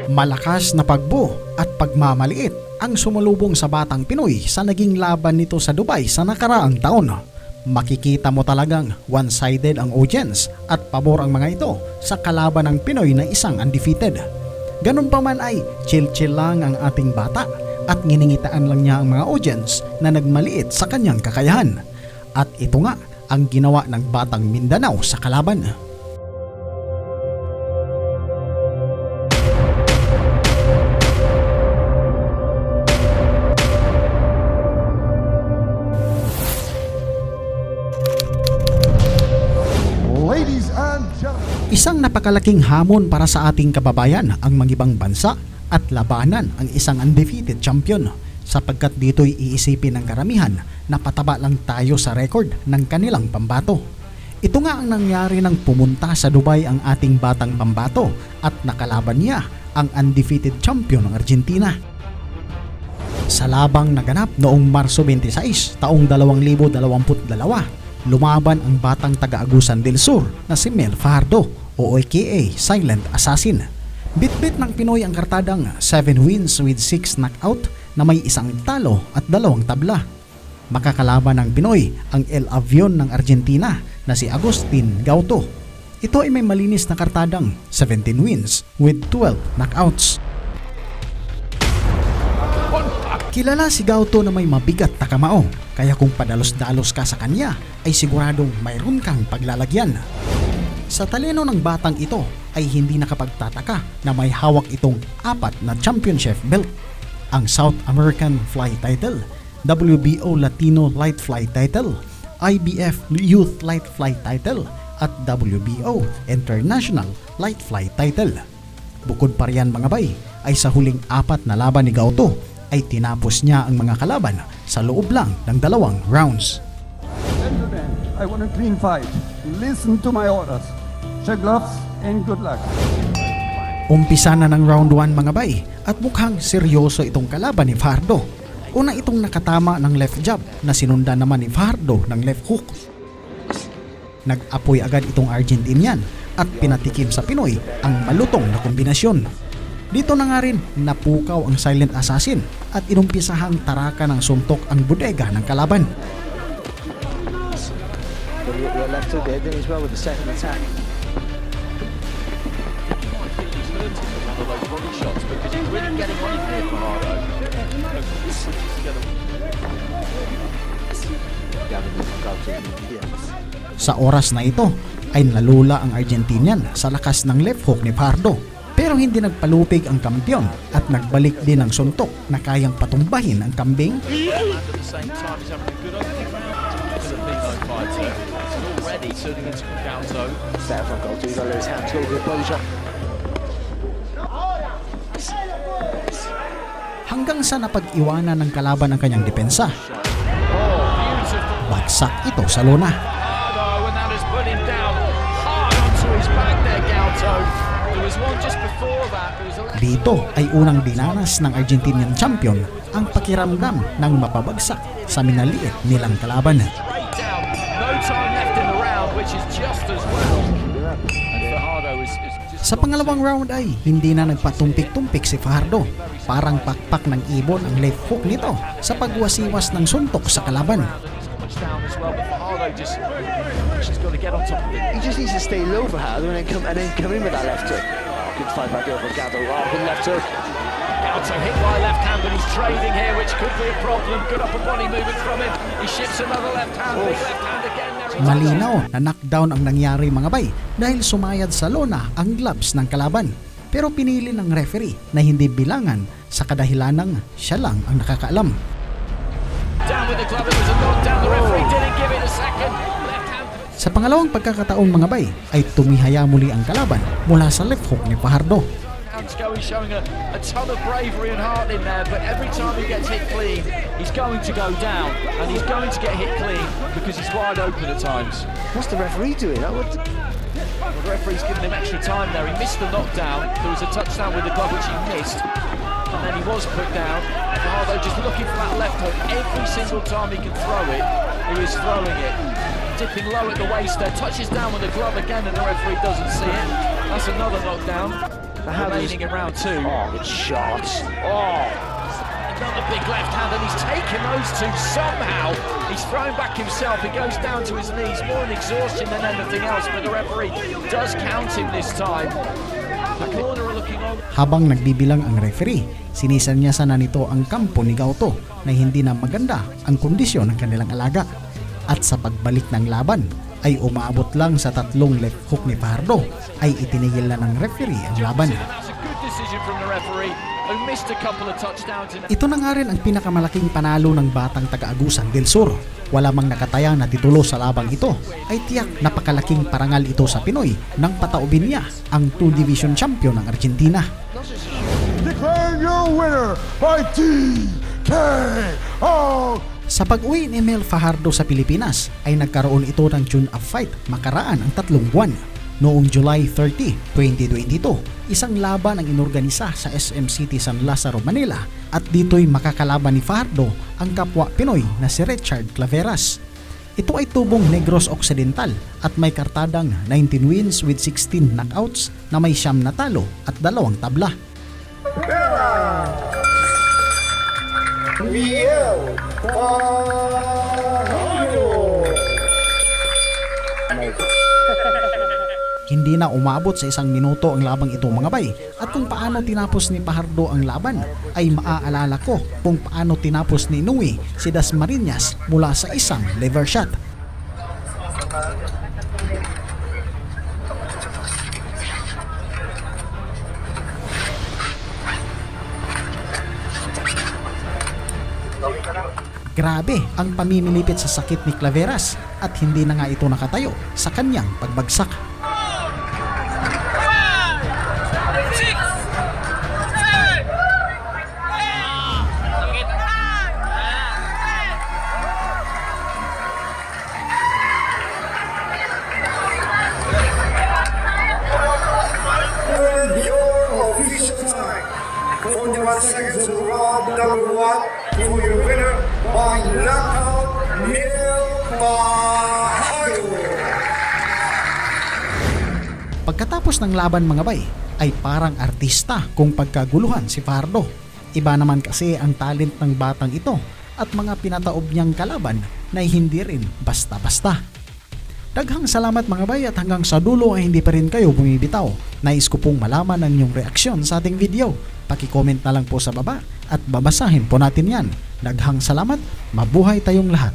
Malakas na pagbo at pagmamaliit ang sumalubong sa batang Pinoy sa naging laban nito sa Dubai sa nakaraang taon. Makikita mo talagang one-sided ang audience at pabor ang mga ito sa kalaban ng Pinoy na isang undefeated. Ganun pa man ay chill-chill lang ang ating bata at giningitaan lang niya ang mga audience na nagmaliit sa kanyang kakayahan. At ito nga ang ginawa ng batang Mindanao sa kalaban. Isang napakalaking hamon para sa ating kababayan ang mangibang bansa at labanan ang isang undefeated champion, sapagkat dito'y iisipin ng karamihan na pataba lang tayo sa record ng kanilang pambato. Ito nga ang nangyari nang pumunta sa Dubai ang ating batang pambato at nakalaban niya ang undefeated champion ng Argentina. Sa labang naganap noong Marso 26, taong 2022, lumaban ang batang taga-Agusan del Sur na si Mel Fajardo o aka Silent Assassin. Bitbit ng Pinoy ang kartadang 7 wins with 6 knockout na may 1 talo at 2 tabla. Makakalaban ng Pinoy ang El Avion ng Argentina na si Agustin Gauto. Ito ay may malinis na kartadang 17 wins with 12 knockouts. Kilala si Gauto na may mabigat na kamao, kaya kung padalos-dalos ka sa kanya ay siguradong mayroon kang paglalagyan. Sa talino ng batang ito ay hindi nakapagtataka na may hawak itong 4 na championship belt: ang South American Fly Title, WBO Latino Light Fly Title, IBF Youth Light Fly Title at WBO International Light Fly Title. Bukod pa riyan mga bay, ay sa huling 4 na laban ni Gauto ay tinapos niya ang mga kalaban sa loob lang ng 2 rounds. Gentlemen, I want a clean fight. Listen to my orders. Check gloves and good luck. Umpisa na ng round 1 mga bay at mukhang seryoso itong kalaban ni Fajardo. Una itong nakatama ng left jab na sinundan naman ni Fajardo ng left hook. Nag-apoy agad itong Argentinian at pinatikim sa Pinoy ang malutong na kombinasyon. Dito na nga rin napukaw ang Silent Assassin at inumpisahang taraka ng suntok ang bodega ng kalaban. Sa oras na ito ay nalula ang Argentinian sa lakas ng left hook ni Fajardo, pero hindi nagpalupig ang kampiyon at nagbalik din ang suntok na kayang patumbahin ang kambing. Hanggang sa napag-iwanan ng kalaban ang kanyang depensa. Bagsak ito sa lona. Dito ay unang dinanas ng Argentinian champion ang pakiramdam ng mapabagsak sa minaliit nilang kalaban. Sa pangalawang round ay hindi na nagpatumpik-tumpik si Fajardo. Parang pakpak ng ibon ang left hook nito sa pagwasiwas ng suntok sa kalaban. He just needs to stay low for Fajardo and then come in with that left hook. Good fight back there for Gauto. Good left hook. Gauto hit by left hand, but he's trading here, which could be a problem. Good upper body movement from him. He shifts another left hand. Big left hand again. Malinaw na knockdown ang nangyari mga bay dahil sumayad sa lona ang gloves ng kalaban. Pero pinili ng referee na hindi bilangan sa kadahilanang siya lang ang nakakaalam. Sa pangalawang pagkakataong mga bay ay tumihaya muli ang kalaban mula sa left hook ni Fajardo. He's showing a ton of bravery and heart in there, but every time he gets hit clean, he's going to go down, and he's going to get hit clean because he's wide open at times. What's the referee doing? The referee's giving him extra time there. He missed the knockdown. There was a touchdown with the glove which he missed, and then he was put down. Fajardo just looking for that left hook. Every single time he can throw it, he is throwing it. Dipping low at the waist there, touches down with the glove again, and the referee doesn't see it. That's another knockdown. remaining in round 2. Oh, good shot. Oh. Another big left hand, and he's taken those two somehow. He's thrown back himself. He goes down to his knees, more in exhaustion than anything else, but the referee does count him this time. The corner are looking on. Habang nagbibilang ang referee, sinisanyasan na nito ang kampo ni Gauto na hindi na maganda ang kondisyon ng kanilang alaga. At sa pagbalik ng laban ay umaabot lang sa 3 left hook ni Fajardo ay itinigil na ng referee ang laban. That's a good decision from the referee, who missed a couple of touchdowns. Ito na nga rin ang pinakamalaking panalo ng batang taga-Agusan del Sur. Wala mang nakatayang na titulo sa labang ito, ay tiyak napakalaking parangal ito sa Pinoy nang pataubin niya ang 2-division champion ng Argentina. Declare your winner by TKO! Sa pag-uwi ni Mel Fajardo sa Pilipinas ay nagkaroon ito ng tune-up fight makaraan ang 3 buwan. Noong July 30, 2022, isang laban ang inorganisa sa SM City San Lazaro, Manila at dito'y makakalaban ni Fajardo ang kapwa Pinoy na si Richard Claveras. Ito ay tubong Negros Occidental at may kartadang 19 wins with 16 knockouts na may 9 na talo at 2 tabla. Hindi na umabot sa 1 minuto ang labang ito mga bay, at kung paano tinapos ni Fajardo ang laban ay maaalala ko kung paano tinapos ni Nui si Dasmariñas mula sa isang lever shot. Grabe ang pamimilipit sa sakit ni Claveras at hindi na nga ito nakatayo sa kanyang pagbagsak. Your official time. 41 seconds of round number 1 for your winner by knockout, Mel Fajardo. Pagkatapos ng laban mga bay, ay parang artista kung pagkaguluhan si Fajardo. Iba naman kasi ang talent ng batang ito at mga pinataob niyang kalaban na hindi rin basta-basta. Daghang salamat mga bay, at hanggang sa dulo ay hindi pa rin kayo bumibitaw. Nais ko pong malaman ang inyong reaksyon sa ating video. Paki-comment na lang po sa baba at babasahin po natin yan. Daghang salamat, mabuhay tayong lahat.